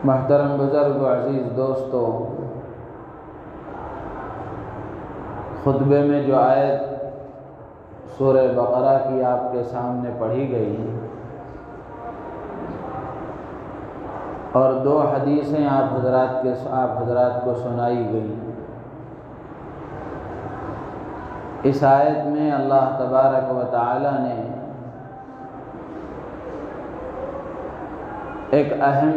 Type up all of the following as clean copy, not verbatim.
محترم بزرگ و عزیز دوستو، خطبے میں جو آیت سورہ بقرہ کی آپ کے سامنے پڑھی گئی اور دو حدیثیں آپ حضرات کو سنائی گئی، اس آیت میں اللہ تبارک و تعالی نے ایک اہم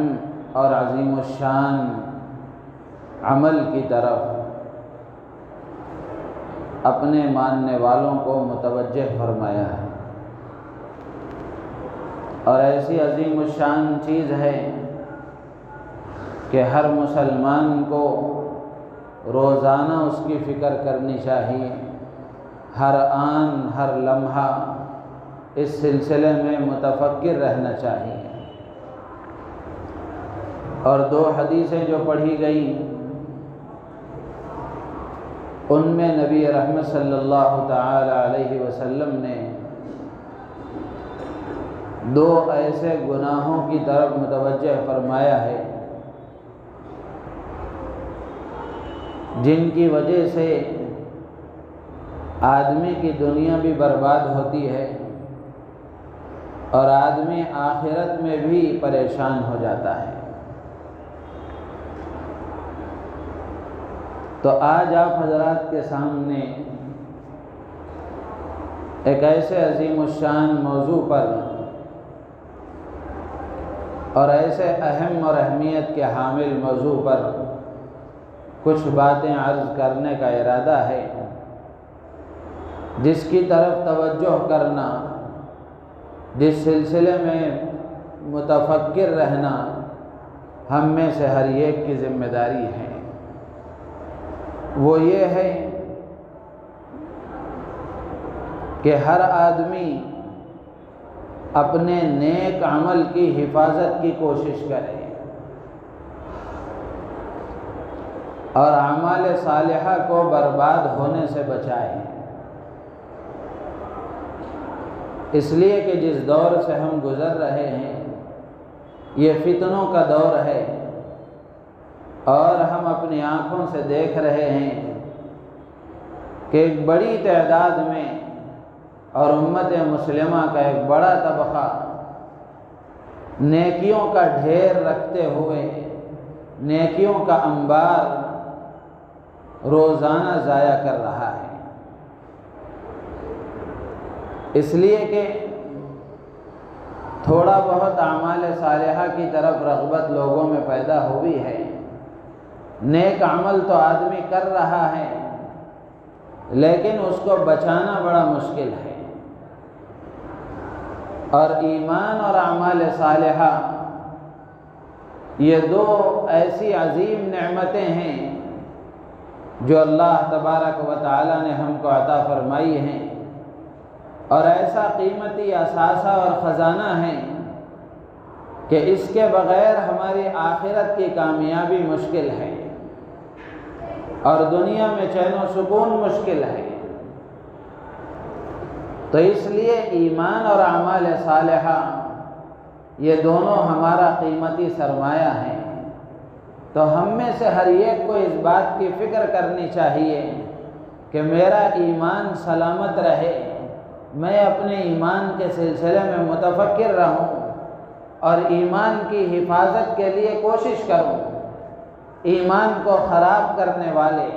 اور عظیم الشان عمل کی طرف اپنے ماننے والوں کو متوجہ فرمایا ہے، اور ایسی عظیم الشان چیز ہے کہ ہر مسلمان کو روزانہ اس کی فکر کرنی چاہیے، ہر آن ہر لمحہ اس سلسلے میں متفکر رہنا چاہیے۔ اور دو حدیثیں جو پڑھی گئیں ان میں نبی رحمت صلی اللہ تعالی علیہ وسلم نے دو ایسے گناہوں کی طرف متوجہ فرمایا ہے جن کی وجہ سے آدمی کی دنیا بھی برباد ہوتی ہے اور آدمی آخرت میں بھی پریشان ہو جاتا ہے۔ تو آج آپ حضرات کے سامنے ایک ایسے عظیم الشان موضوع پر اور ایسے اہم اور اہمیت کے حامل موضوع پر کچھ باتیں عرض کرنے کا ارادہ ہے، جس کی طرف توجہ کرنا، جس سلسلے میں متفکر رہنا ہم میں سے ہر ایک کی ذمہ داری ہے۔ وہ یہ ہے کہ ہر آدمی اپنے نیک عمل کی حفاظت کی کوشش کرے اور اعمال صالحہ کو برباد ہونے سے بچائے، اس لیے کہ جس دور سے ہم گزر رہے ہیں یہ فتنوں کا دور ہے، اور ہم اپنی آنکھوں سے دیکھ رہے ہیں کہ ایک بڑی تعداد میں اور امت مسلمہ کا ایک بڑا طبقہ نیکیوں کا ڈھیر رکھتے ہوئے نیکیوں کا انبار روزانہ ضائع کر رہا ہے، اس لیے کہ تھوڑا بہت اعمال صالحہ کی طرف رغبت لوگوں میں پیدا ہوئی ہے، نیک عمل تو آدمی کر رہا ہے لیکن اس کو بچانا بڑا مشکل ہے۔ اور ایمان اور اعمال صالحہ یہ دو ایسی عظیم نعمتیں ہیں جو اللہ تبارک و تعالی نے ہم کو عطا فرمائی ہیں، اور ایسا قیمتی اثاثہ اور خزانہ ہے کہ اس کے بغیر ہماری آخرت کی کامیابی مشکل ہے اور دنیا میں چین و سکون مشکل ہے۔ تو اس لیے ایمان اور اعمال صالحہ یہ دونوں ہمارا قیمتی سرمایہ ہے، تو ہم میں سے ہر ایک کو اس بات کی فکر کرنی چاہیے کہ میرا ایمان سلامت رہے، میں اپنے ایمان کے سلسلے میں متفکر رہوں اور ایمان کی حفاظت کے لیے کوشش کروں، ایمان کو خراب کرنے والے،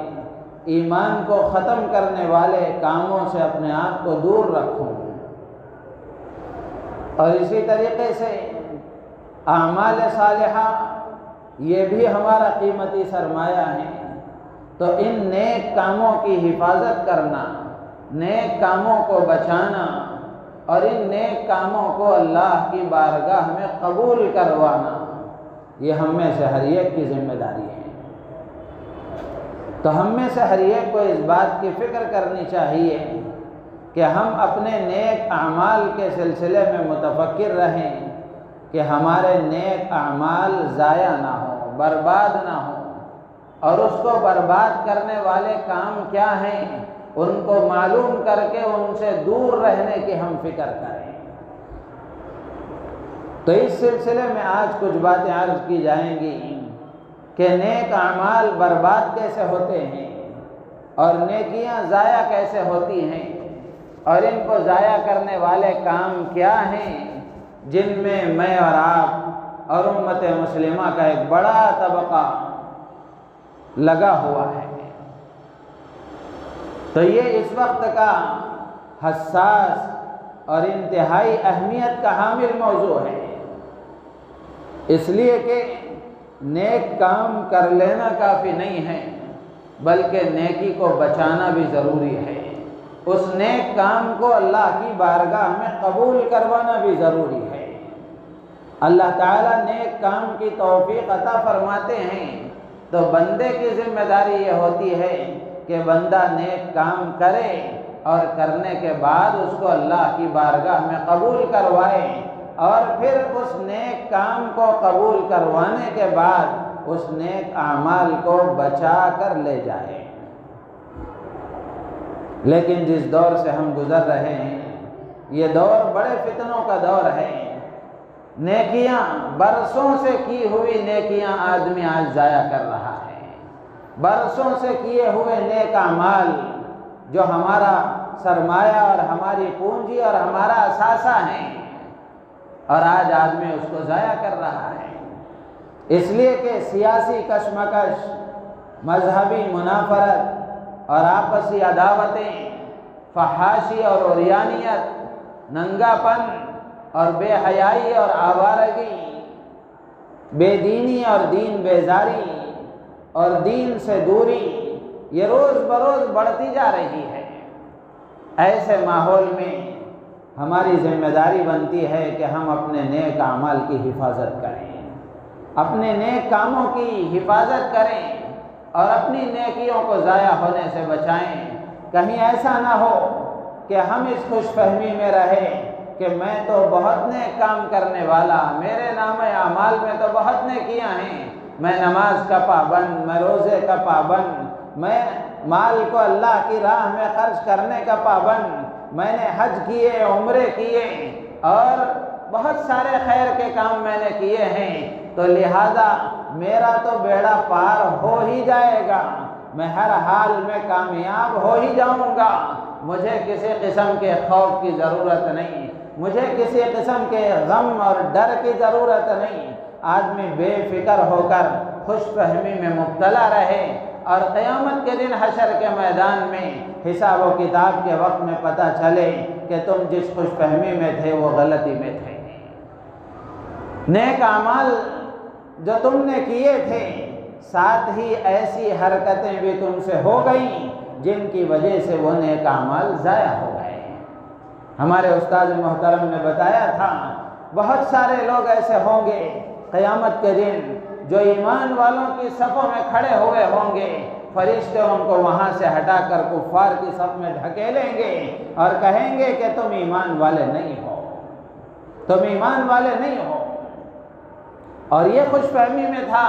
ایمان کو ختم کرنے والے کاموں سے اپنے آپ کو دور رکھوں۔ اور اسی طریقے سے اعمال صالحہ یہ بھی ہمارا قیمتی سرمایہ ہے، تو ان نیک کاموں کی حفاظت کرنا، نیک کاموں کو بچانا اور ان نیک کاموں کو اللہ کی بارگاہ میں قبول کروانا یہ ہم میں سے ہر ایک کی ذمہ داری ہے۔ تو ہم میں سے ہر ایک کو اس بات کی فکر کرنی چاہیے کہ ہم اپنے نیک اعمال کے سلسلے میں متفکر رہیں کہ ہمارے نیک اعمال ضائع نہ ہوں، برباد نہ ہوں، اور اس کو برباد کرنے والے کام کیا ہیں ان کو معلوم کر کے ان سے دور رہنے کی ہم فکر کریں۔ تو اس سلسلے میں آج کچھ باتیں عرض کی جائیں گی کہ نیک اعمال برباد کیسے ہوتے ہیں اور نیکیاں ضائع کیسے ہوتی ہیں، اور ان کو ضائع کرنے والے کام کیا ہیں جن میں میں اور آپ اور امت مسلمہ کا ایک بڑا طبقہ لگا ہوا ہے۔ تو یہ اس وقت کا حساس اور انتہائی اہمیت کا حامل موضوع ہے، اس لیے کہ نیک کام کر لینا کافی نہیں ہے، بلکہ نیکی کو بچانا بھی ضروری ہے۔ اس نیک کام کو اللہ کی بارگاہ میں قبول کروانا بھی ضروری ہے۔ اللہ تعالیٰ نیک کام کی توفیق عطا فرماتے ہیں تو بندے کی ذمہ داری یہ ہوتی ہے کہ بندہ نیک کام کرے اور کرنے کے بعد اس کو اللہ کی بارگاہ میں قبول کروائے، اور پھر اس نیک کام کو قبول کروانے کے بعد اس نیک اعمال کو بچا کر لے جائے۔ لیکن جس دور سے ہم گزر رہے ہیں یہ دور بڑے فتنوں کا دور ہے۔ نیکیاں، برسوں سے کی ہوئی نیکیاں آدمی آج ضائع کر رہا ہے۔ برسوں سے کیے ہوئے نیک اعمال جو ہمارا سرمایہ اور ہماری پونجی اور ہمارا اثاثہ ہیں، اور آج آدمی اس کو ضائع کر رہا ہے، اس لیے کہ سیاسی کشمکش، مذہبی منافرت اور آپسی عداوتیں، فحاشی اور عریانیت، ننگا پن اور بے حیائی اور آوارگی، بے دینی اور دین بیزاری اور دین سے دوری، یہ روز بروز بڑھتی جا رہی ہے۔ ایسے ماحول میں ہماری ذمہ داری بنتی ہے کہ ہم اپنے نیک اعمال کی حفاظت کریں، اپنے نیک کاموں کی حفاظت کریں اور اپنی نیکیوں کو ضائع ہونے سے بچائیں۔ کہیں ایسا نہ ہو کہ ہم اس خوش فہمی میں رہیں کہ میں تو بہت نیک کام کرنے والا، میرے نام اعمال میں تو بہت نیکیاں ہیں، میں نماز کا پابند، میں روزے کا پابند، میں مال کو اللہ کی راہ میں خرچ کرنے کا پابند، میں نے حج کیے، عمرے کیے اور بہت سارے خیر کے کام میں نے کیے ہیں، تو لہذا میرا تو بیڑا پار ہو ہی جائے گا، میں ہر حال میں کامیاب ہو ہی جاؤں گا، مجھے کسی قسم کے خوف کی ضرورت نہیں، مجھے کسی قسم کے غم اور ڈر کی ضرورت نہیں۔ آدمی بے فکر ہو کر خوش فہمی میں مبتلا رہے اور قیامت کے دن حشر کے میدان میں حساب و کتاب کے وقت میں پتہ چلے کہ تم جس خوش فہمی میں تھے وہ غلطی میں تھے۔ نیک اعمال جو تم نے کیے تھے، ساتھ ہی ایسی حرکتیں بھی تم سے ہو گئیں جن کی وجہ سے وہ نیک اعمال ضائع ہو گئے۔ ہمارے استاد محترم نے بتایا تھا بہت سارے لوگ ایسے ہوں گے قیامت کے دن جو ایمان والوں کی صفوں میں کھڑے ہوئے ہوں گے، فرشتے ان کو وہاں سے ہٹا کر کفار کی صف میں ڈھکیلیں گے اور کہیں گے کہ تم ایمان والے نہیں ہو، تم ایمان والے نہیں ہو۔ اور یہ خوش فہمی میں تھا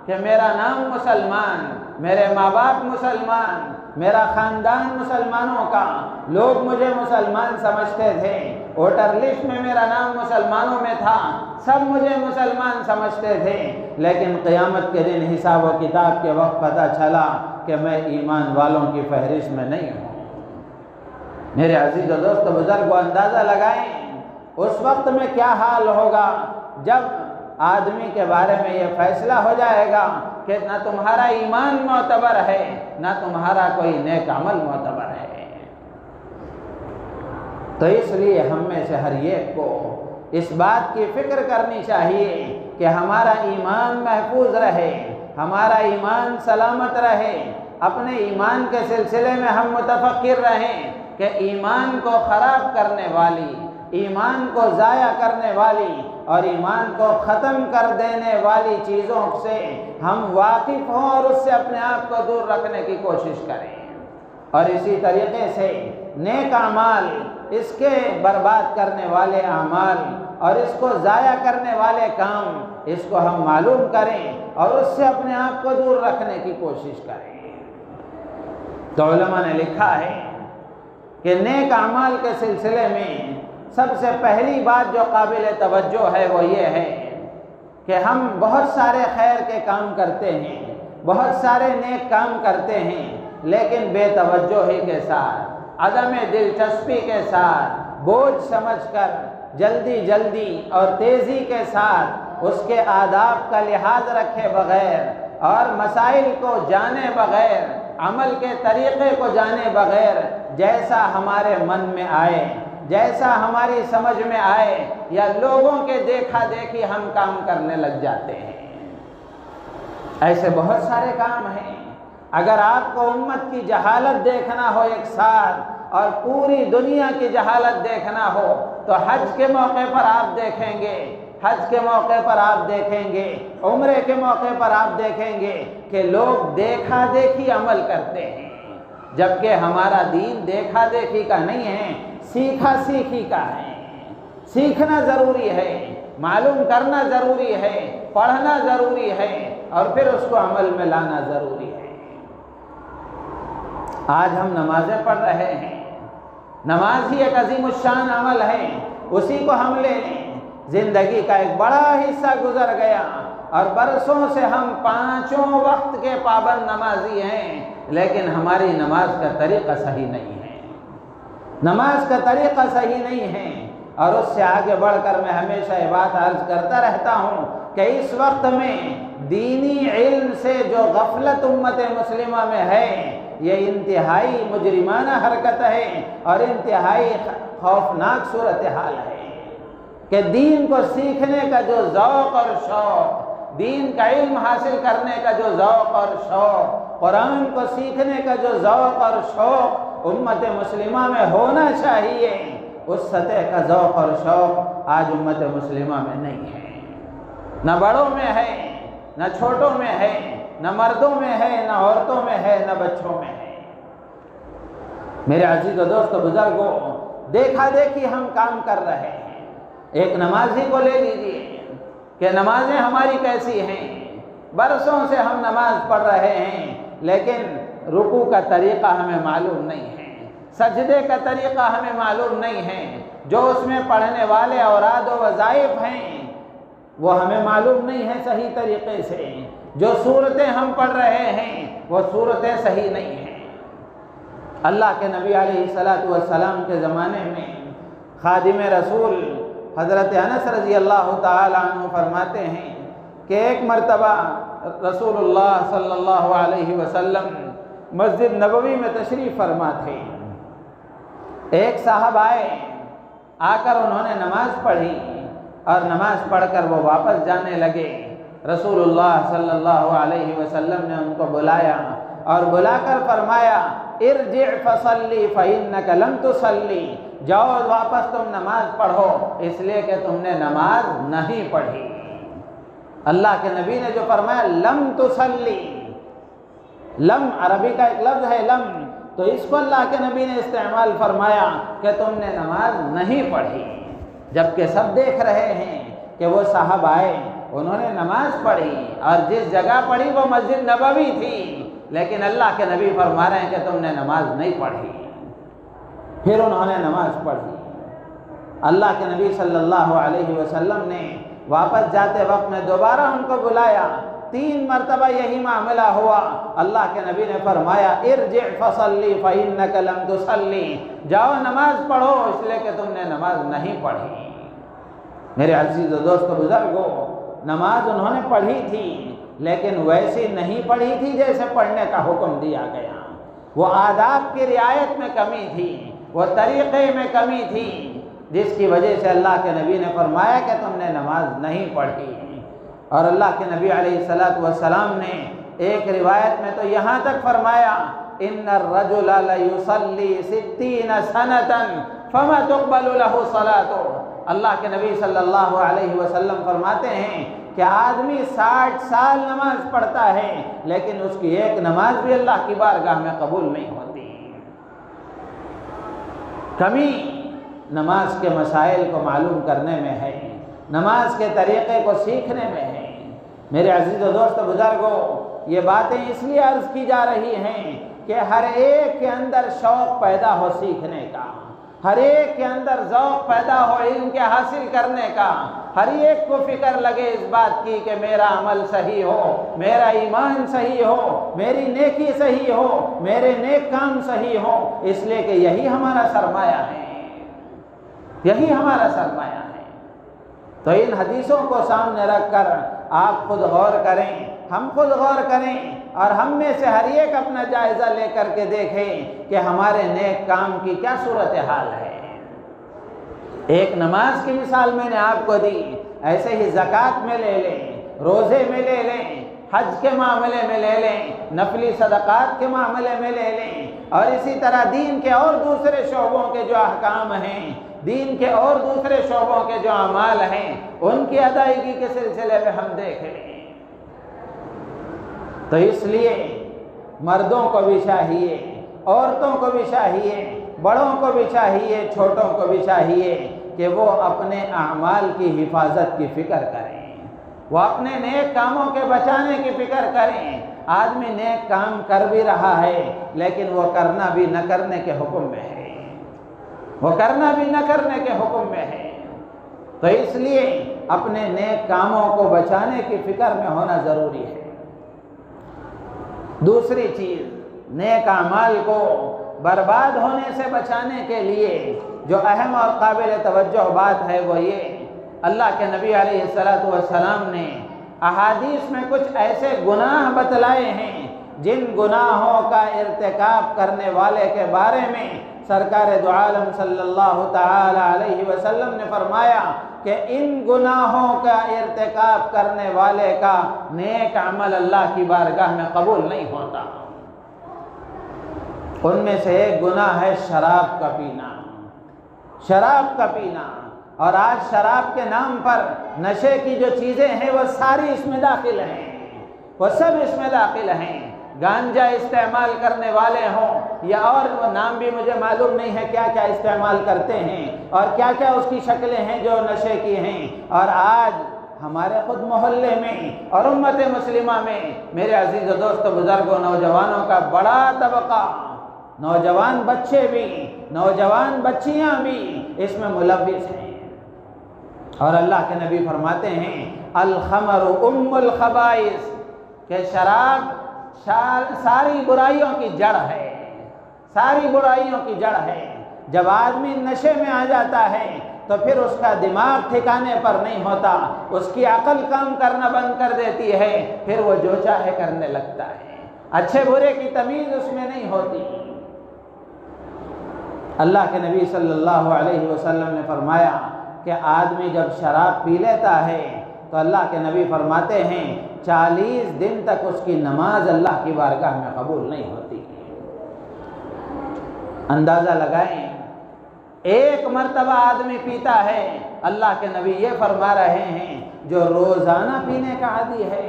کہ میرا نام مسلمان، میرے ماں باپ مسلمان، میرا خاندان مسلمانوں کا، لوگ مجھے مسلمان سمجھتے تھے، ووٹر لسٹ میں میرا نام مسلمانوں میں تھا، سب مجھے مسلمان سمجھتے تھے، لیکن قیامت کے دن حساب و کتاب کے وقت پتہ چلا کہ میں ایمان والوں کی فہرست میں نہیں ہوں۔ میرے عزیز و دوست بزرگ، اندازہ لگائیں اس وقت میں کیا حال ہوگا جب آدمی کے بارے میں یہ فیصلہ ہو جائے گا کہ نہ تمہارا ایمان معتبر ہے، نہ تمہارا کوئی نیک عمل معتبر ہے۔ تو اس لیے ہم میں سے ہر ایک کو اس بات کی فکر کرنی چاہیے کہ ہمارا ایمان محفوظ رہے، ہمارا ایمان سلامت رہے، اپنے ایمان کے سلسلے میں ہم متفکر رہیں کہ ایمان کو خراب کرنے والی، ایمان کو ضائع کرنے والی اور ایمان کو ختم کر دینے والی چیزوں سے ہم واقف ہوں اور اس سے اپنے آپ کو دور رکھنے کی کوشش کریں۔ اور اسی طریقے سے نیک اعمال، اس کے برباد کرنے والے اعمال اور اس کو ضائع کرنے والے کام، اس کو ہم معلوم کریں اور اس سے اپنے آپ کو دور رکھنے کی کوشش کریں۔ تو علماء نے لکھا ہے کہ نیک اعمال کے سلسلے میں سب سے پہلی بات جو قابل توجہ ہے وہ یہ ہے کہ ہم بہت سارے خیر کے کام کرتے ہیں، بہت سارے نیک کام کرتے ہیں، لیکن بے توجہی کے ساتھ، عدم دلچسپی کے ساتھ، بوجھ سمجھ کر، جلدی جلدی اور تیزی کے ساتھ اس کے آداب کا لحاظ رکھے بغیر اور مسائل کو جانے بغیر، عمل کے طریقے کو جانے بغیر، جیسا ہمارے من میں آئے، جیسا ہماری سمجھ میں آئے یا لوگوں کے دیکھا دیکھی ہم کام کرنے لگ جاتے ہیں۔ ایسے بہت سارے کام ہیں۔ اگر آپ کو امت کی جہالت دیکھنا ہو ایک ساتھ اور پوری دنیا کی جہالت دیکھنا ہو تو حج کے موقع پر آپ دیکھیں گے، حج کے موقع پر آپ دیکھیں گے، عمرے کے موقع پر آپ دیکھیں گے کہ لوگ دیکھا دیکھی عمل کرتے ہیں، جبکہ ہمارا دین دیکھا دیکھی کا نہیں ہے، سیکھا سیکھی کا ہے۔ سیکھنا ضروری ہے، معلوم کرنا ضروری ہے، پڑھنا ضروری ہے اور پھر اس کو عمل میں لانا ضروری ہے۔ آج ہم نمازیں پڑھ رہے ہیں، نماز ہی ایک عظیم الشان عمل ہے، اسی کو ہم لے لیں۔ زندگی کا ایک بڑا حصہ گزر گیا اور برسوں سے ہم 5 وقت کے پابند نمازی ہیں، لیکن ہماری نماز کا طریقہ صحیح نہیں ہے، نماز کا طریقہ صحیح نہیں ہے۔ اور اس سے آگے بڑھ کر میں ہمیشہ یہ بات عرض کرتا رہتا ہوں کہ اس وقت میں دینی علم سے جو غفلت امت مسلمہ میں ہے، یہ انتہائی مجرمانہ حرکت ہے اور انتہائی خوفناک صورتحال ہے کہ دین کو سیکھنے کا جو ذوق اور شوق، دین کا علم حاصل کرنے کا جو ذوق اور شوق، قرآن کو سیکھنے کا جو ذوق اور شوق امت مسلمہ میں ہونا چاہیے، اس سطح کا ذوق اور شوق آج امت مسلمہ میں نہیں ہے۔ نہ بڑوں میں ہے، نہ چھوٹوں میں ہے، نہ مردوں میں ہے، نہ عورتوں میں ہے، نہ بچوں میں ہے۔ میرے عزیز و دوست بزرگوں، دیکھا دیکھی ہم کام کر رہے ہیں۔ ایک نمازی کو لے لیجیے کہ نمازیں ہماری کیسی ہیں، برسوں سے ہم نماز پڑھ رہے ہیں لیکن رکوع کا طریقہ ہمیں معلوم نہیں ہے، سجدے کا طریقہ ہمیں معلوم نہیں ہے، جو اس میں پڑھنے والے اوراد و وظائف ہیں وہ ہمیں معلوم نہیں ہے صحیح طریقے سے، جو صورتیں ہم پڑھ رہے ہیں وہ صورتیں صحیح نہیں ہیں۔ اللہ کے نبی علیہ السلام کے زمانے میں خادم رسول حضرت انس رضی اللہ تعالی عنہ فرماتے ہیں کہ ایک مرتبہ رسول اللہ صلی اللہ علیہ وسلم مسجد نبوی میں تشریف فرما تھے۔ ایک صاحب آئے، آ کر انہوں نے نماز پڑھی اور نماز پڑھ کر وہ واپس جانے لگے۔ رسول اللہ صلی اللہ علیہ وسلم نے ان کو بلایا اور بلا کر فرمایا ارجع فصلی فإنک لم تصلی، جاؤ واپس تم نماز پڑھو اس لیے کہ تم نے نماز نہیں پڑھی۔ اللہ کے نبی نے جو فرمایا لم تصلی، لم عربی کا ایک لفظ ہے لم، تو اس کو اللہ کے نبی نے استعمال فرمایا کہ تم نے نماز نہیں پڑھی، جبکہ سب دیکھ رہے ہیں کہ وہ صاحب آئے، انہوں نے نماز پڑھی اور جس جگہ پڑھی وہ مسجد نبوی تھی، لیکن اللہ کے نبی فرما رہے ہیں کہ تم نے نماز نہیں پڑھی۔ پھر انہوں نے نماز پڑھی۔ اللہ کے نبی صلی اللہ علیہ وسلم نے واپس جاتے وقت میں دوبارہ ان کو بلایا، 3 مرتبہ یہی معاملہ ہوا۔ اللہ کے نبی نے فرمایا ارجع فصلی فإنک لم تصلی، جاؤ نماز پڑھو اس لیے کہ تم نے نماز نہیں پڑھی۔ میرے عزیز و دوست بزرگوں، نماز انہوں نے پڑھی تھی لیکن ویسی نہیں پڑھی تھی جیسے پڑھنے کا حکم دیا گیا، وہ آداب کی رعایت میں کمی تھی، وہ طریقے میں کمی تھی، جس کی وجہ سے اللہ کے نبی نے فرمایا کہ تم نے نماز نہیں پڑھی۔ اور اللہ کے نبی علیہ السلام نے ایک روایت میں تو یہاں تک فرمایا ان الرجل لیصلی 60 سنۃ فما تقبل له صلاۃ۔ اللہ کے نبی صلی اللہ علیہ وسلم فرماتے ہیں کہ آدمی 60 سال نماز پڑھتا ہے لیکن اس کی ایک نماز بھی اللہ کی بارگاہ میں قبول نہیں ہوتی۔ کمی نماز کے مسائل کو معلوم کرنے میں ہے، نماز کے طریقے کو سیکھنے میں ہے۔ میرے عزیز و دوست بزرگوں، یہ باتیں اس لیے عرض کی جا رہی ہیں کہ ہر ایک کے اندر شوق پیدا ہو سیکھنے کا، ہر ایک کے اندر ذوق پیدا ہو علم کے حاصل کرنے کا، ہر ایک کو فکر لگے اس بات کی کہ میرا عمل صحیح ہو، میرا ایمان صحیح ہو، میری نیکی صحیح ہو، میرے نیک کام صحیح ہو، اس لیے کہ یہی ہمارا سرمایہ ہے، یہی ہمارا سرمایہ ہے۔ تو ان حدیثوں کو سامنے رکھ کر آپ خود غور کریں، ہم خود غور کریں، اور ہم میں سے ہر ایک اپنا جائزہ لے کر کے دیکھیں کہ ہمارے نیک کام کی کیا صورتحال ہے۔ ایک نماز کی مثال میں نے آپ کو دی، ایسے ہی زکوٰۃ میں لے لیں، روزے میں لے لیں، حج کے معاملے میں لے لیں، نفلی صدقات کے معاملے میں لے لیں، اور اسی طرح دین کے اور دوسرے شعبوں کے جو احکام ہیں، دین کے اور دوسرے شعبوں کے جو اعمال ہیں، ان کی ادائیگی کے سلسلے میں ہم دیکھ لیں۔ تو اس لیے مردوں کو بھی چاہیے، عورتوں کو بھی چاہیے، بڑوں کو بھی چاہیے، چھوٹوں کو بھی چاہیے کہ وہ اپنے اعمال کی حفاظت کی فکر کریں، وہ اپنے نیک کاموں کے بچانے کی فکر کریں۔ آدمی نیک کام کر بھی رہا ہے لیکن وہ کرنا بھی نہ کرنے کے حکم میں ہے، وہ کرنا بھی نہ کرنے کے حکم میں ہے۔ تو اس لیے اپنے نیک کاموں کو بچانے کی فکر میں ہونا ضروری ہے۔ دوسری چیز، نیک اعمال کو برباد ہونے سے بچانے کے لیے جو اہم اور قابل توجہ بات ہے وہ یہ، اللہ کے نبی علیہ السلام نے احادیث میں کچھ ایسے گناہ بتلائے ہیں جن گناہوں کا ارتکاب کرنے والے کے بارے میں سرکار دو عالم صلی اللہ تعالی علیہ وسلم نے فرمایا کہ ان گناہوں کا ارتکاب کرنے والے کا نیک عمل اللہ کی بارگاہ میں قبول نہیں ہوتا۔ ان میں سے ایک گناہ ہے شراب کا پینا، شراب کا پینا۔ اور آج شراب کے نام پر نشے کی جو چیزیں ہیں وہ ساری اس میں داخل ہیں، وہ سب اس میں داخل ہیں۔ گانجا استعمال کرنے والے ہوں یا اور نام بھی مجھے معلوم نہیں ہے کیا کیا استعمال کرتے ہیں اور کیا کیا اس کی شکلیں ہیں جو نشے کی ہیں۔ اور آج ہمارے خود محلے میں اور امت مسلمہ میں میرے عزیز و دوست بزرگوں، نوجوانوں کا بڑا طبقہ، نوجوان بچے بھی، نوجوان بچیاں بھی اس میں ملوث ہیں۔ اور اللہ کے نبی فرماتے ہیں الخمر ام الخبائث، کہ شراب ساری برائیوں کی جڑ ہے، ساری برائیوں کی جڑ ہے۔ جب آدمی نشے میں آ جاتا ہے تو پھر اس کا دماغ ٹھکانے پر نہیں ہوتا، اس کی عقل کام کرنا بند کر دیتی ہے، پھر وہ جو چاہے کرنے لگتا ہے، اچھے برے کی تمیز اس میں نہیں ہوتی۔ اللہ کے نبی صلی اللہ علیہ وسلم نے فرمایا کہ آدمی جب شراب پی لیتا ہے تو اللہ کے نبی فرماتے ہیں 40 دن تک اس کی نماز اللہ کی بارگاہ میں قبول نہیں ہوتی۔ اندازہ لگائیں، ایک مرتبہ آدمی پیتا ہے، اللہ کے نبی یہ فرما رہے ہیں جو روزانہ پینے کا عادی ہے۔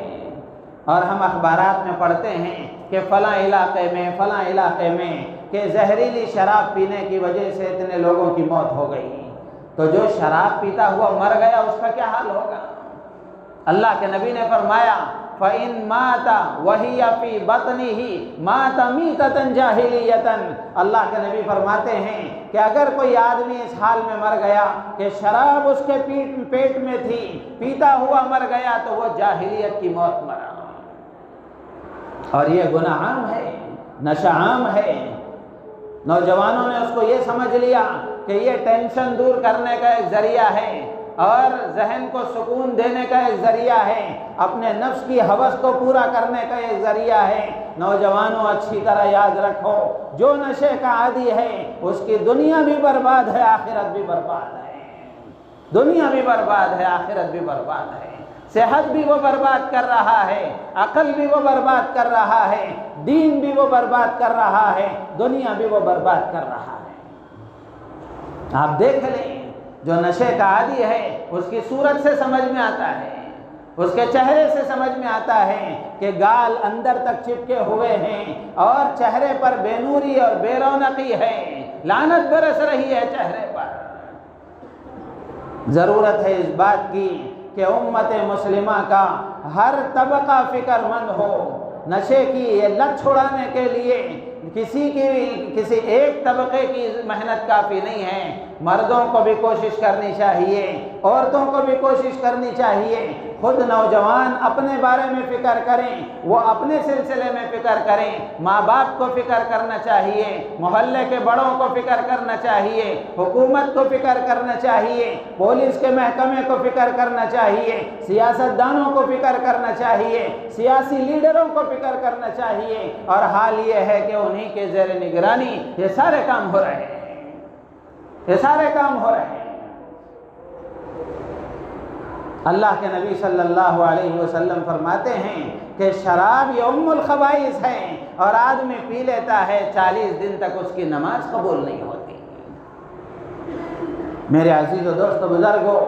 اور ہم اخبارات میں پڑھتے ہیں کہ فلاں علاقے میں فلاں علاقے میں کہ زہریلی شراب پینے کی وجہ سے اتنے لوگوں کی موت ہو گئی۔ تو جو شراب پیتا ہوا مر گیا اس کا کیا حال ہوگا؟ اللہ کے نبی نے فرمایا فَإِن مَاتَ وَهِيَ فِي بَطْنِهِ مَاتَ مِيتَةً جَاهِلِيَّةً۔ اللہ کے نبی فرماتے ہیں کہ اگر کوئی آدمی اس حال میں مر گیا کہ شراب اس کے پیٹ میں تھی، پیتا ہوا مر گیا، تو وہ جاہلیت کی موت مرا۔ اور یہ گناہ عام ہے، نشہ عام ہے۔ نوجوانوں نے اس کو یہ سمجھ لیا کہ یہ ٹینشن دور کرنے کا ایک ذریعہ ہے اور ذہن کو سکون دینے کا ایک ذریعہ ہے، اپنے نفس کی ہوس کو پورا کرنے کا ایک ذریعہ ہے۔ نوجوانوں اچھی طرح یاد رکھو، جو نشے کا عادی ہے اس کی دنیا بھی برباد ہے، آخرت بھی برباد ہے۔ دنیا بھی برباد ہے، آخرت بھی برباد ہے۔ صحت بھی وہ برباد کر رہا ہے، عقل بھی وہ برباد کر رہا ہے، دین بھی وہ برباد کر رہا ہے، دنیا بھی وہ برباد کر رہا ہے۔ آپ دیکھ لیں، جو نشے کا عادی ہے اس کی صورت سے سمجھ میں آتا ہے، اس کے چہرے سے سمجھ میں آتا ہے کہ گال اندر تک چپکے ہوئے ہیں اور چہرے پر بے نوری اور بے رونقی ہے، لعنت برس رہی ہے چہرے پر۔ ضرورت ہے اس بات کی کہ امت مسلمہ کا ہر طبقہ فکر مند ہو، نشے کی یہ لت چھڑانے کے لیے کسی ایک طبقے کی محنت کافی نہیں ہے، مردوں کو بھی کوشش کرنی چاہیے، عورتوں کو بھی کوشش کرنی چاہیے، خود نوجوان اپنے بارے میں فکر کریں، وہ اپنے سلسلے میں فکر کریں، ماں باپ کو فکر کرنا چاہیے، محلے کے بڑوں کو فکر کرنا چاہیے، حکومت کو فکر کرنا چاہیے، پولیس کے محکمے کو فکر کرنا چاہیے، سیاست دانوں کو فکر کرنا چاہیے، سیاسی لیڈروں کو فکر کرنا چاہیے، اور حال یہ ہے کہ انہی کے زیر نگرانی یہ سارے کام ہو رہے ہیں، یہ سارے کام ہو رہے ہیں۔ اللہ کے نبی صلی اللہ علیہ وسلم فرماتے ہیں کہ شراب یہ ام الخبائث ہے، اور آدمی پی لیتا ہے 40 دن تک اس کی نماز قبول نہیں ہوتی۔ میرے عزیز و دوست و بزرگوں،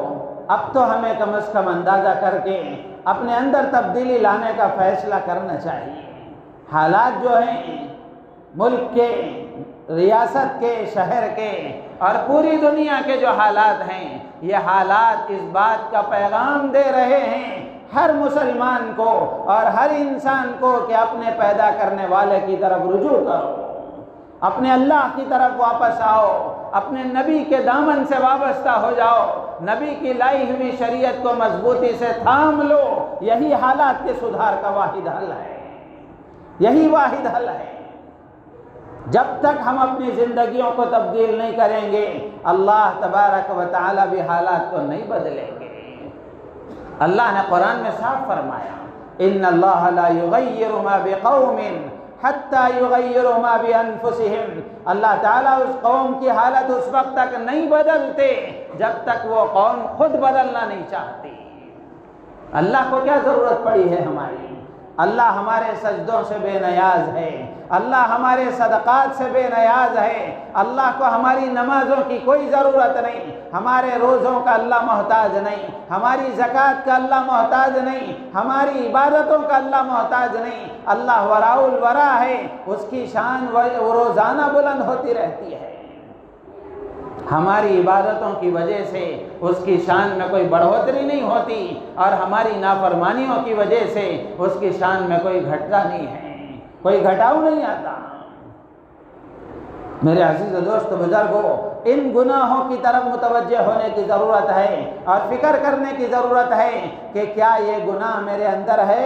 اب تو ہمیں کم از کم اندازہ کر کے اپنے اندر تبدیلی لانے کا فیصلہ کرنا چاہیے۔ حالات جو ہیں ملک کے، ریاست کے، شہر کے اور پوری دنیا کے جو حالات ہیں، یہ حالات اس بات کا پیغام دے رہے ہیں ہر مسلمان کو اور ہر انسان کو کہ اپنے پیدا کرنے والے کی طرف رجوع کرو، اپنے اللہ کی طرف واپس آؤ، اپنے نبی کے دامن سے وابستہ ہو جاؤ، نبی کی لائی ہوئی شریعت کو مضبوطی سے تھام لو۔ یہی حالات کے سدھار کا واحد حل ہے، یہی واحد حل ہے۔ جب تک ہم اپنی زندگیوں کو تبدیل نہیں کریں گے، اللہ تبارک و تعالی بھی حالات کو نہیں بدلیں گے۔ اللہ نے قرآن میں صاف فرمایا، ان اللہ لا یغیر ما بقوم حتی یغیروا ما بانفسہم۔ اللہ تعالیٰ اس قوم کی حالت اس وقت تک نہیں بدلتے جب تک وہ قوم خود بدلنا نہیں چاہتی۔ اللہ کو کیا ضرورت پڑی ہے ہماری؟ اللہ ہمارے سجدوں سے بے نیاز ہے، اللہ ہمارے صدقات سے بے نیاز ہے، اللہ کو ہماری نمازوں کی کوئی ضرورت نہیں، ہمارے روزوں کا اللہ محتاج نہیں، ہماری زکوٰۃ کا اللہ محتاج نہیں، ہماری عبادتوں کا اللہ محتاج نہیں۔ اللہ وراء الورا ہے، اس کی شان روزانہ بلند ہوتی رہتی ہے۔ ہماری عبادتوں کی وجہ سے اس کی شان میں کوئی بڑھوتری نہیں ہوتی، اور ہماری نافرمانیوں کی وجہ سے اس کی شان میں کوئی گھٹتا نہیں ہے، کوئی گھٹاؤ نہیں آتا۔ میرے عزیز و دوست و بزرگوں، ان گناہوں کی طرف متوجہ ہونے کی ضرورت ہے اور فکر کرنے کی ضرورت ہے کہ کیا یہ گناہ میرے اندر ہے۔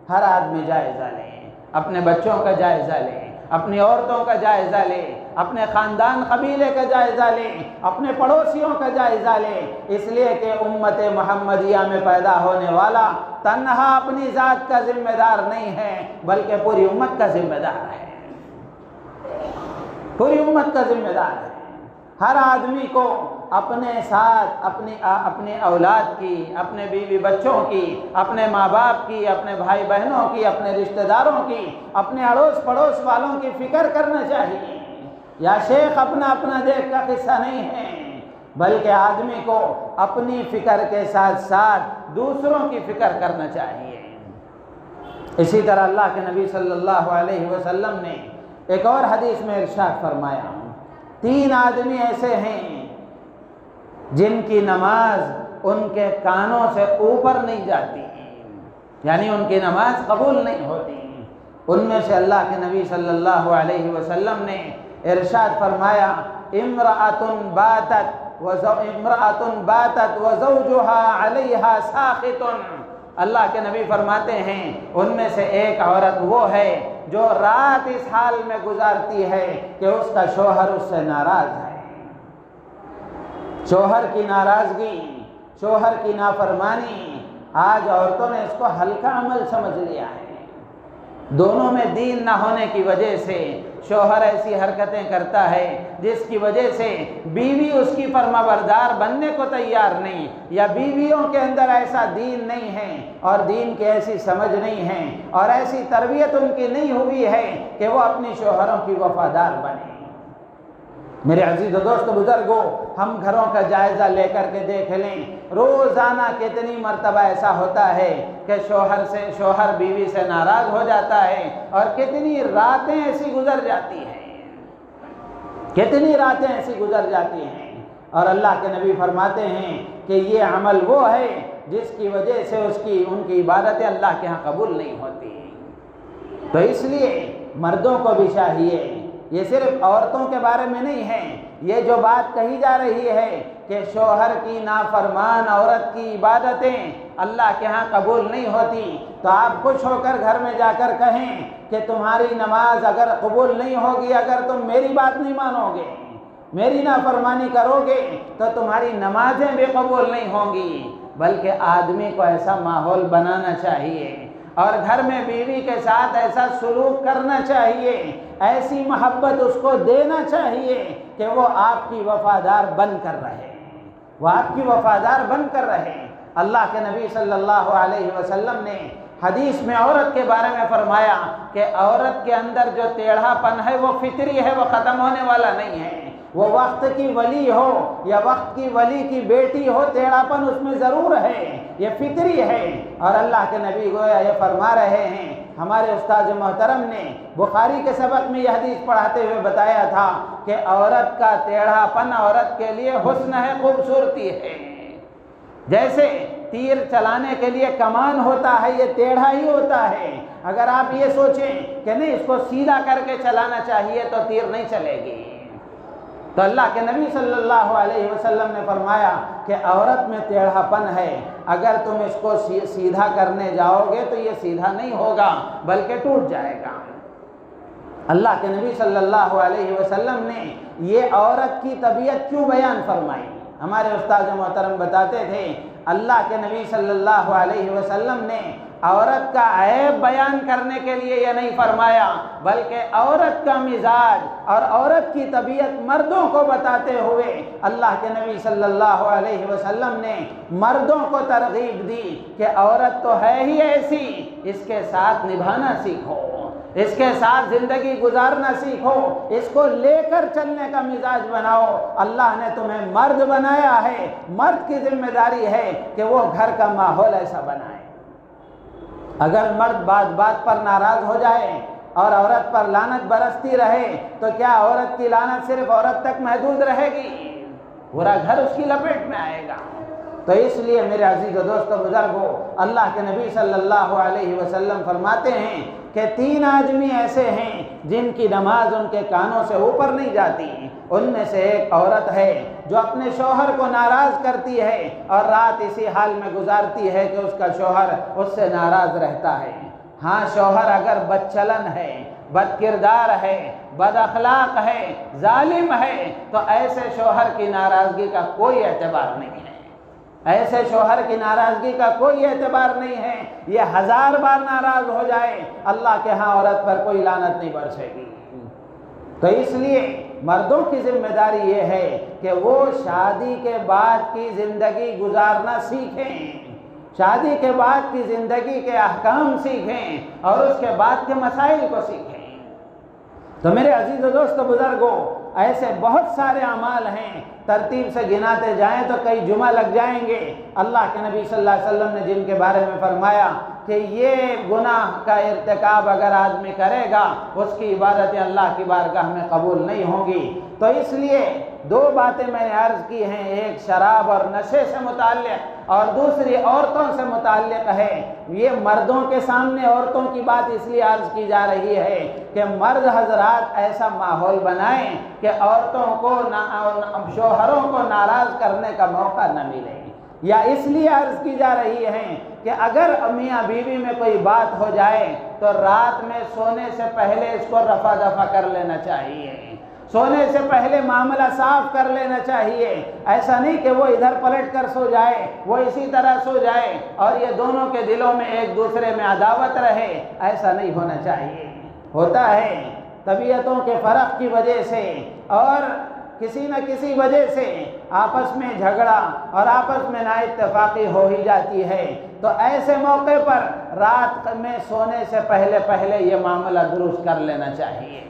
ہر آدمی جائزہ لے، اپنے بچوں کا جائزہ لے، اپنی عورتوں کا جائزہ لے، اپنے خاندان قبیلے کا جائزہ لے، اپنے پڑوسیوں کا جائزہ لے، اس لیے کہ امت محمدیہ میں پیدا ہونے والا تنہا اپنی ذات کا ذمہ دار نہیں ہے، بلکہ پوری امت کا ذمہ دار ہے، پوری امت کا ذمہ دار ہے۔ ہر آدمی کو اپنے ساتھ اپنی اولاد کی، اپنے بیوی بچوں کی، اپنے ماں باپ کی، اپنے بھائی بہنوں کی، اپنے رشتہ داروں کی، اپنے اڑوس پڑوس والوں کی فکر کرنا چاہیے۔ یا شیخ اپنا دیکھ کا قصہ نہیں ہے، بلکہ آدمی کو اپنی فکر کے ساتھ ساتھ دوسروں کی فکر کرنا چاہیے۔ اسی طرح اللہ کے نبی صلی اللہ علیہ وسلم نے ایک اور حدیث میں ارشاد فرمایا، 3 آدمی ایسے ہیں جن کی نماز ان کے کانوں سے اوپر نہیں جاتی، یعنی ان کی نماز قبول نہیں ہوتی۔ ان میں سے اللہ کے نبی صلی اللہ علیہ وسلم نے ارشاد فرمایا، امرأۃ باتت وزوجها علیہا ساخط۔ اللہ کے نبی فرماتے ہیں ان میں سے ایک عورت وہ ہے جو رات اس حال میں گزارتی ہے کہ اس کا شوہر اس سے ناراض ہے۔ شوہر کی ناراضگی، شوہر کی نافرمانی، آج عورتوں نے اس کو ہلکا عمل سمجھ لیا ہے۔ دونوں میں دین نہ ہونے کی وجہ سے شوہر ایسی حرکتیں کرتا ہے جس کی وجہ سے بیوی اس کی فرما بردار بننے کو تیار نہیں، یا بیویوں کے اندر ایسا دین نہیں ہے اور دین کی ایسی سمجھ نہیں ہے اور ایسی تربیت ان کی نہیں ہوئی ہے کہ وہ اپنی شوہروں کی وفادار بنے۔ میرے عزیز و دوست بزرگوں، ہم گھروں کا جائزہ لے کر کے دیکھ لیں، روزانہ کتنی مرتبہ ایسا ہوتا ہے کہ شوہر بیوی سے ناراض ہو جاتا ہے، اور کتنی راتیں ایسی گزر جاتی ہیں، کتنی راتیں ایسی گزر جاتی ہیں، اور اللہ کے نبی فرماتے ہیں کہ یہ عمل وہ ہے جس کی وجہ سے ان کی عبادتیں اللہ کے ہاں قبول نہیں ہوتی۔ تو اس لیے مردوں کو بھی چاہیے، یہ صرف عورتوں کے بارے میں نہیں ہے، یہ جو بات کہی جا رہی ہے کہ شوہر کی نافرمان عورت کی عبادتیں اللہ کے ہاں قبول نہیں ہوتی، تو آپ خوش ہو کر گھر میں جا کر کہیں کہ تمہاری نماز اگر قبول نہیں ہوگی اگر تم میری بات نہیں مانو گے، میری نافرمانی کرو گے تو تمہاری نمازیں بھی قبول نہیں ہوں گی۔ بلکہ آدمی کو ایسا ماحول بنانا چاہیے اور گھر میں بیوی کے ساتھ ایسا سلوک کرنا چاہیے، ایسی محبت اس کو دینا چاہیے کہ وہ آپ کی وفادار بن کر رہے، وہ آپ کی وفادار بن کر رہے۔ اللہ کے نبی صلی اللہ علیہ وسلم نے حدیث میں عورت کے بارے میں فرمایا کہ عورت کے اندر جو ٹیڑھا پن ہے وہ فطری ہے، وہ ختم ہونے والا نہیں ہے، وہ وقت کی ولی ہو یا وقت کی ولی کی بیٹی ہو، ٹیڑھا پن اس میں ضرور ہے، یہ فطری ہے۔ اور اللہ کے نبی گویا یہ فرما رہے ہیں، ہمارے استاد محترم نے بخاری کے سبق میں یہ حدیث پڑھاتے ہوئے بتایا تھا کہ عورت کا ٹیڑھا پن عورت کے لیے حسن ہے، خوبصورتی ہے۔ جیسے تیر چلانے کے لیے کمان ہوتا ہے، یہ ٹیڑھا ہی ہوتا ہے۔ اگر آپ یہ سوچیں کہ نہیں اس کو سیدھا کر کے چلانا چاہیے تو تیر نہیں چلے گی۔ تو اللہ کے نبی صلی اللہ علیہ وسلم نے فرمایا کہ عورت میں ٹیڑھا پن ہے، اگر تم اس کو سیدھا کرنے جاؤ گے تو یہ سیدھا نہیں ہوگا بلکہ ٹوٹ جائے گا۔ اللہ کے نبی صلی اللہ علیہ وسلم نے یہ عورت کی طبیعت کیوں بیان فرمائی؟ ہمارے استاد محترم بتاتے تھے اللہ کے نبی صلی اللہ علیہ وسلم نے عورت کا عیب بیان کرنے کے لیے یہ نہیں فرمایا، بلکہ عورت کا مزاج اور عورت کی طبیعت مردوں کو بتاتے ہوئے اللہ کے نبی صلی اللہ علیہ وسلم نے مردوں کو ترغیب دی کہ عورت تو ہے ہی ایسی، اس کے ساتھ نبھانا سیکھو، اس کے ساتھ زندگی گزارنا سیکھو، اس کو لے کر چلنے کا مزاج بناؤ۔ اللہ نے تمہیں مرد بنایا ہے، مرد کی ذمہ داری ہے کہ وہ گھر کا ماحول ایسا بنائے۔ اگر مرد بات بات پر ناراض ہو جائے اور عورت پر لعنت برستی رہے تو کیا عورت کی لعنت صرف عورت تک محدود رہے گی؟ پورا گھر اس کی لپیٹ میں آئے گا۔ تو اس لیے میرے عزیز و دوستو بزرگوں، اللہ کے نبی صلی اللہ علیہ وسلم فرماتے ہیں کہ 3 آدمی ایسے ہیں جن کی نماز ان کے کانوں سے اوپر نہیں جاتی۔ ان میں سے ایک عورت ہے جو اپنے شوہر کو ناراض کرتی ہے اور رات اسی حال میں گزارتی ہے کہ اس کا شوہر اس سے ناراض رہتا ہے۔ ہاں، شوہر اگر بدچلن ہے، بد کردار ہے، بد اخلاق ہے، ظالم ہے، تو ایسے شوہر کی ناراضگی کا کوئی اعتبار نہیں ہے، ایسے شوہر کی ناراضگی کا کوئی اعتبار نہیں ہے۔ یہ 1000 بار ناراض ہو جائے اللہ کے ہاں عورت پر کوئی لعنت نہیں برسے گی۔ تو اس لیے مردوں کی ذمہ داری یہ ہے کہ وہ شادی کے بعد کی زندگی گزارنا سیکھیں، شادی کے بعد کی زندگی کے احکام سیکھیں اور اس کے بعد کے مسائل کو سیکھیں۔ تو میرے عزیز و دوست بزرگوں، ایسے بہت سارے اعمال ہیں، ترتیب سے گناتے جائیں تو کئی جمعہ لگ جائیں گے۔ اللہ کے نبی صلی اللہ علیہ وسلم نے جن کے بارے میں فرمایا کہ یہ گناہ کا ارتکاب اگر آدمی کرے گا اس کی عبادتیں اللہ کی بارگاہ میں قبول نہیں ہوں گی۔ تو اس لیے 2 باتیں میں نے عرض کی ہیں، ایک شراب اور نشے سے متعلق اور دوسری عورتوں سے متعلق ہے۔ یہ مردوں کے سامنے عورتوں کی بات اس لیے عرض کی جا رہی ہے کہ مرد حضرات ایسا ماحول بنائیں کہ عورتوں کو شوہروں کو ناراض کرنے کا موقع نہ ملے، یا اس لیے عرض کی جا رہی ہے کہ اگر میاں بیوی میں کوئی بات ہو جائے تو رات میں سونے سے پہلے اس کو رفع دفع کر لینا چاہیے، سونے سے پہلے معاملہ صاف کر لینا چاہیے۔ ایسا نہیں کہ وہ ادھر پلٹ کر سو جائے، وہ اسی طرح سو جائے اور یہ دونوں کے دلوں میں ایک دوسرے میں عداوت رہے، ایسا نہیں ہونا چاہیے۔ ہوتا ہے طبیعتوں کے فرق کی وجہ سے اور کسی نہ کسی وجہ سے آپس میں جھگڑا اور آپس میں نا اتفاقی ہو ہی جاتی ہے، تو ایسے موقع پر رات میں سونے سے پہلے یہ معاملہ درست کر لینا چاہیے۔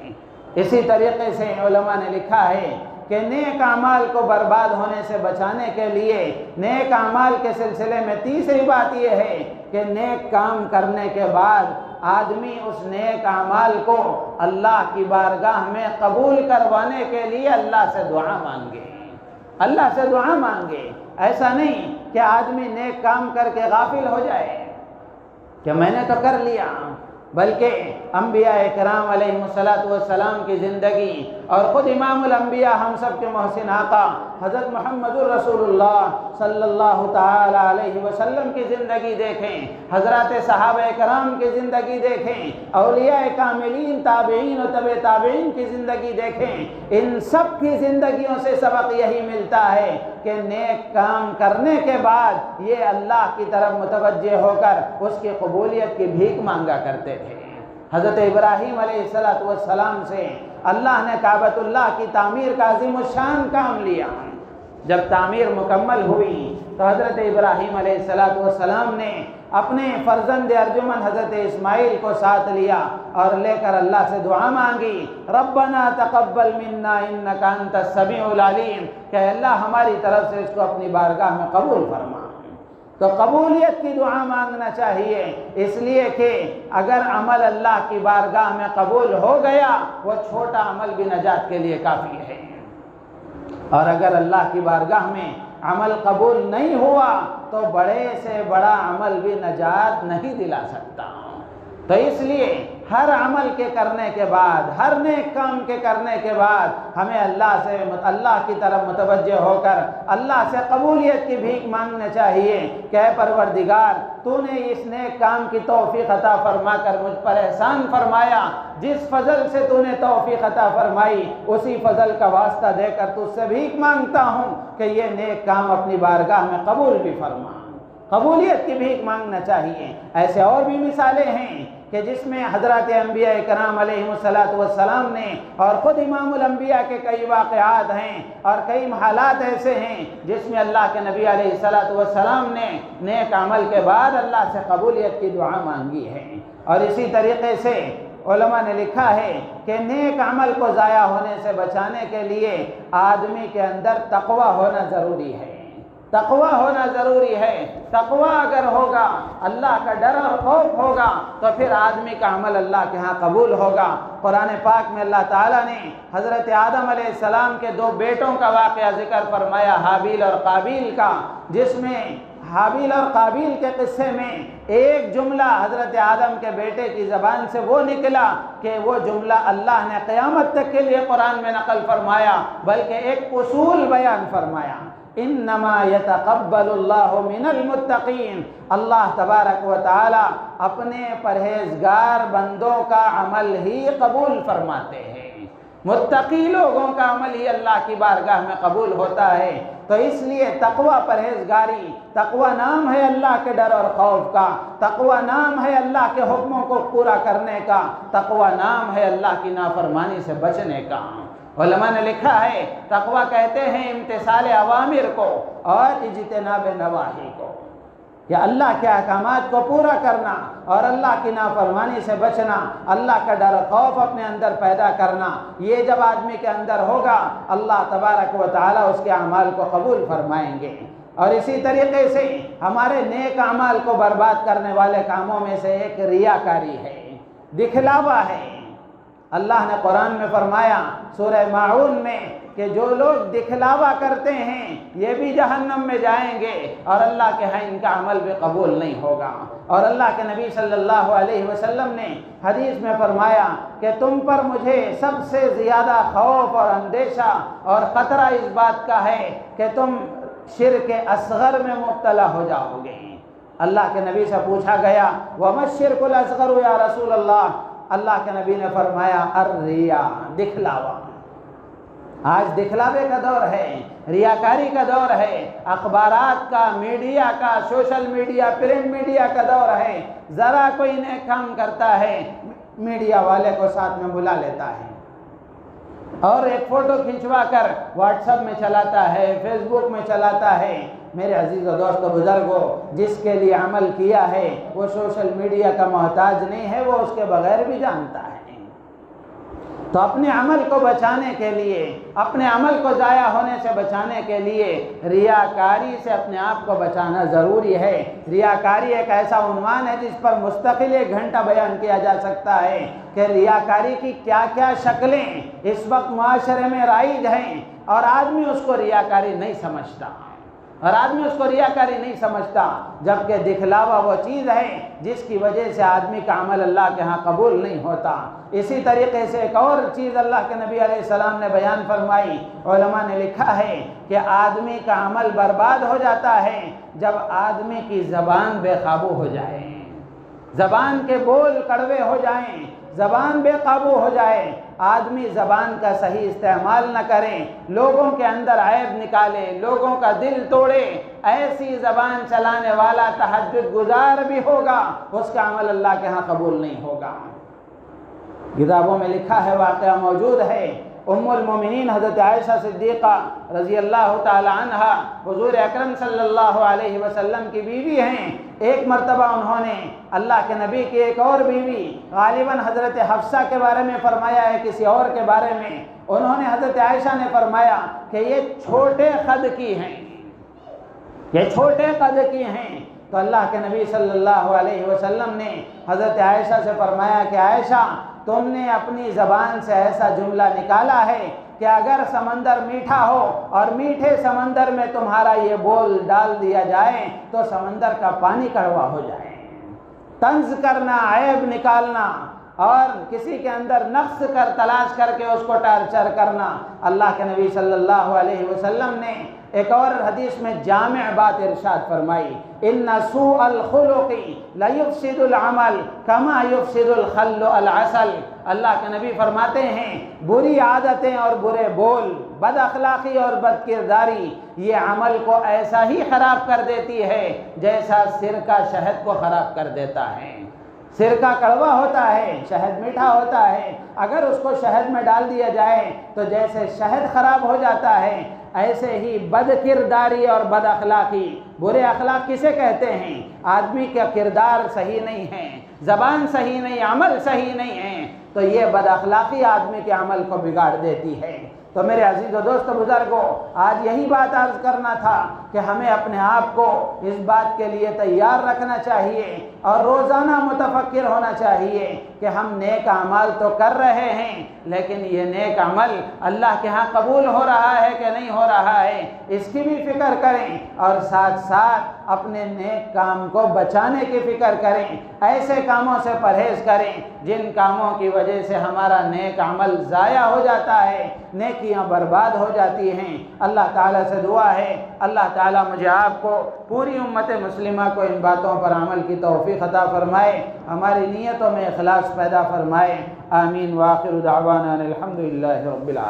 اسی طریقے سے علماء نے لکھا ہے کہ نیک اعمال کو برباد ہونے سے بچانے کے لیے نیک اعمال کے سلسلے میں تیسری بات یہ ہے کہ نیک کام کرنے کے بعد آدمی اس نیک اعمال کو اللہ کی بارگاہ میں قبول کروانے کے لیے اللہ سے دعا مانگے، اللہ سے دعا مانگے۔ ایسا نہیں کہ آدمی نیک کام کر کے غافل ہو جائے کہ میں نے تو کر لیا، بلکہ انبیاء کرام علیہم کی زندگی اور خود امام الانبیاء ہم سب کے محسن آقا حضرت محمد الرسول اللہ صلی اللہ تعالی علیہ وسلم کی زندگی دیکھیں، حضرات صحابہ کرام کی زندگی دیکھیں، اولیاء کاملین، تابعین و تبع تابعین کی زندگی دیکھیں، ان سب کی زندگیوں سے سبق یہی ملتا ہے کہ نیک کام کرنے کے بعد یہ اللہ کی طرف متوجہ ہو کر اس کی قبولیت کی بھیک مانگا کرتے تھے۔ حضرت ابراہیم علیہ السلام سے اللہ نے کعبۃ اللہ کی تعمیر کا عظیم الشان کام لیا۔ جب تعمیر مکمل ہوئی تو حضرت ابراہیم علیہ السلام نے اپنے فرزند ارجمن حضرت اسماعیل کو ساتھ لیا اور لے کر اللہ سے دعا مانگی، ربنا تقبل منا انک انت السمیع العلیم، کہ اللہ ہماری طرف سے اس کو اپنی بارگاہ میں قبول فرما۔ تو قبولیت کی دعا مانگنا چاہیے، اس لیے کہ اگر عمل اللہ کی بارگاہ میں قبول ہو گیا وہ چھوٹا عمل بھی نجات کے لیے کافی ہے، اور اگر اللہ کی بارگاہ میں عمل قبول نہیں ہوا تو بڑے سے بڑا عمل بھی نجات نہیں دلا سکتا۔ تو اس لیے ہر عمل کے کرنے کے بعد، ہر نیک کام کے کرنے کے بعد ہمیں اللہ کی طرف متوجہ ہو کر اللہ سے قبولیت کی بھیک مانگنا چاہیے کہ اے پروردگار، تو نے اس نیک کام کی توفیق عطا فرما کر مجھ پر احسان فرمایا، جس فضل سے تو نے توفیق عطا فرمائی اسی فضل کا واسطہ دے کر تجھ سے بھیک مانگتا ہوں کہ یہ نیک کام اپنی بارگاہ میں قبول بھی فرما۔ قبولیت کی بھیک مانگنا چاہیے۔ ایسے اور بھی مثالیں ہیں کہ جس میں حضرات انبیاء کرام علیہم السلام نے اور خود امام الانبیاء کے کئی واقعات ہیں اور کئی حالات ایسے ہیں جس میں اللہ کے نبی علیہ السلام نے نیک عمل کے بعد اللہ سے قبولیت کی دعا مانگی ہے۔ اور اسی طریقے سے علماء نے لکھا ہے کہ نیک عمل کو ضائع ہونے سے بچانے کے لیے آدمی کے اندر تقوی ہونا ضروری ہے۔ تقوی ہونا ضروری ہے۔ تقوی اگر ہوگا، اللہ کا ڈر اور خوف ہوگا تو پھر آدمی کا عمل اللہ کے ہاں قبول ہوگا۔ قرآن پاک میں اللہ تعالیٰ نے حضرت آدم علیہ السلام کے دو بیٹوں کا واقعہ ذکر فرمایا، حابیل اور قابیل کا، جس میں حابیل اور قابیل کے قصے میں ایک جملہ حضرت آدم کے بیٹے کی زبان سے وہ نکلا کہ وہ جملہ اللہ نے قیامت تک کے لیے قرآن میں نقل فرمایا، بلکہ ایک اصول بیان فرمایا، انما یتقبل اللہ من المتقین، اللہ تبارک و تعالی اپنے پرہیزگار بندوں کا عمل ہی قبول فرماتے ہیں۔ متقی لوگوں کا عمل ہی اللہ کی بارگاہ میں قبول ہوتا ہے۔ تو اس لیے تقوی پرہیزگاری، تقوی نام ہے اللہ کے ڈر اور خوف کا، تقوی نام ہے اللہ کے حکموں کو پورا کرنے کا، تقوی نام ہے اللہ کی نافرمانی سے بچنے کا۔ علماء نے لکھا ہے تقوی کہتے ہیں امتثال اوامر کو اور اجتناب نواہی کو، یا اللہ کے احکامات کو پورا کرنا اور اللہ کی نافرمانی سے بچنا، اللہ کا ڈر خوف اپنے اندر پیدا کرنا۔ یہ جب آدمی کے اندر ہوگا اللہ تبارک و تعالی اس کے اعمال کو قبول فرمائیں گے۔ اور اسی طریقے سے ہمارے نیک اعمال کو برباد کرنے والے کاموں میں سے ایک ریاکاری ہے، دکھلاوا ہے۔ اللہ نے قرآن میں فرمایا سورہ ماعون میں کہ جو لوگ دکھلاوا کرتے ہیں یہ بھی جہنم میں جائیں گے اور اللہ کے ہاں ان کا عمل بھی قبول نہیں ہوگا۔ اور اللہ کے نبی صلی اللہ علیہ وسلم نے حدیث میں فرمایا کہ تم پر مجھے سب سے زیادہ خوف اور اندیشہ اور خطرہ اس بات کا ہے کہ تم شرک اصغر میں مبتلا ہو جاؤ گے۔ اللہ کے نبی سے پوچھا گیا وَمَا الشِّرْكُ الْأَصْغَرُ یا رسول اللہ؟ اللہ کے نبی نے فرمایا الرِّیَا، دکھلاوا۔ آج دکھلاوے کا دور ہے، ریاکاری کا دور ہے، اخبارات کا، میڈیا کا، سوشل میڈیا، پرنٹ میڈیا کا دور ہے۔ ذرا کوئی نیک کام کرتا ہے میڈیا والے کو ساتھ میں بلا لیتا ہے اور ایک فوٹو کھنچوا کر واٹس ایپ میں چلاتا ہے، فیس بک میں چلاتا ہے۔ میرے عزیز و دوست و بزرگوں، جس کے لیے عمل کیا ہے وہ سوشل میڈیا کا محتاج نہیں ہے، وہ اس کے بغیر بھی جانتا ہے۔ تو اپنے عمل کو بچانے کے لیے، اپنے عمل کو ضائع ہونے سے بچانے کے لیے ریاکاری سے اپنے آپ کو بچانا ضروری ہے۔ ریاکاری ایک ایسا عنوان ہے جس پر مستقل 1 گھنٹہ بیان کیا جا سکتا ہے کہ ریاکاری کی کیا کیا شکلیں اس وقت معاشرے میں رائج ہیں اور آدمی اس کو ریاکاری نہیں سمجھتا۔ اور آدمی اس کو ریاکاری نہیں سمجھتا، جبکہ دکھلاوا وہ چیز ہے جس کی وجہ سے آدمی کا عمل اللہ کے ہاں قبول نہیں ہوتا۔ اسی طریقے سے ایک اور چیز اللہ کے نبی علیہ السلام نے بیان فرمائی، علماء نے لکھا ہے کہ آدمی کا عمل برباد ہو جاتا ہے جب آدمی کی زبان بے قابو ہو جائے، زبان کے بول کڑوے ہو جائیں، زبان بے قابو ہو جائے، آدمی زبان کا صحیح استعمال نہ کرے، لوگوں کے اندر عیب نکالے، لوگوں کا دل توڑے، ایسی زبان چلانے والا تہجد گزار بھی ہوگا، اس کا عمل اللہ کے ہاں قبول نہیں ہوگا۔ کتابوں میں لکھا ہے، واقعہ موجود ہے، ام المومنین حضرت عائشہ صدیقہ رضی اللہ تعالی عنہا حضور اکرم صلی اللہ علیہ وسلم کی بیوی ہیں۔ ایک مرتبہ انہوں نے اللہ کے نبی کی ایک اور بیوی غالباً حضرت حفصہ کے بارے میں فرمایا ہے، کسی اور کے بارے میں انہوں نے حضرت عائشہ نے فرمایا کہ یہ چھوٹے قد کی ہیں، یہ چھوٹے قد کی ہیں۔ تو اللہ کے نبی صلی اللہ علیہ وسلم نے حضرت عائشہ سے فرمایا کہ عائشہ، تم نے اپنی زبان سے ایسا جملہ نکالا ہے کہ اگر سمندر میٹھا ہو اور میٹھے سمندر میں تمہارا یہ بول ڈال دیا جائے تو سمندر کا پانی کڑوا ہو جائے۔ طنز کرنا، عیب نکالنا اور کسی کے اندر نقص کر تلاش کر کے اس کو ٹارچر کرنا، اللہ کے نبی صلی اللہ علیہ وسلم نے ایک اور حدیث میں جامع بات ارشاد فرمائی، ان سوء الخلق لیفسد العمل کما یفسد الخل العسل۔ اللہ کے نبی فرماتے ہیں بری عادتیں اور برے بول، بد اخلاقی اور بد کرداری یہ عمل کو ایسا ہی خراب کر دیتی ہے جیسا سرکہ شہد کو خراب کر دیتا ہے۔ سرکہ کڑوا ہوتا ہے، شہد میٹھا ہوتا ہے، اگر اس کو شہد میں ڈال دیا جائے تو جیسے شہد خراب ہو جاتا ہے، ایسے ہی بد کرداری اور بد اخلاقی، برے اخلاق کسے کہتے ہیں؟ آدمی کا کردار صحیح نہیں ہے، زبان صحیح نہیں، عمل صحیح نہیں ہے، تو یہ بد اخلاقی آدمی کے عمل کو بگاڑ دیتی ہے۔ تو میرے عزیز و دوست بزرگوں، آج یہی بات عرض کرنا تھا کہ ہمیں اپنے آپ کو اس بات کے لیے تیار رکھنا چاہیے اور روزانہ متفکر ہونا چاہیے کہ ہم نیک اعمال تو کر رہے ہیں، لیکن یہ نیک عمل اللہ کے ہاں قبول ہو رہا ہے کہ نہیں ہو رہا ہے، اس کی بھی فکر کریں اور ساتھ ساتھ اپنے نیک کام کو بچانے کی فکر کریں، ایسے کاموں سے پرہیز کریں جن کاموں کی وجہ سے ہمارا نیک عمل ضائع ہو جاتا ہے، نیکیاں برباد ہو جاتی ہیں۔ اللہ تعالیٰ سے دعا ہے اللہ تعالیٰ مجھے آپ کو، پوری امت مسلمہ کو ان باتوں پر عمل کی توفیق عطا فرمائے، ہماری نیتوں میں اخلاص پیدا فرمائے۔ آمین۔ وآخر دعوانا الحمدللہ رب العالمین۔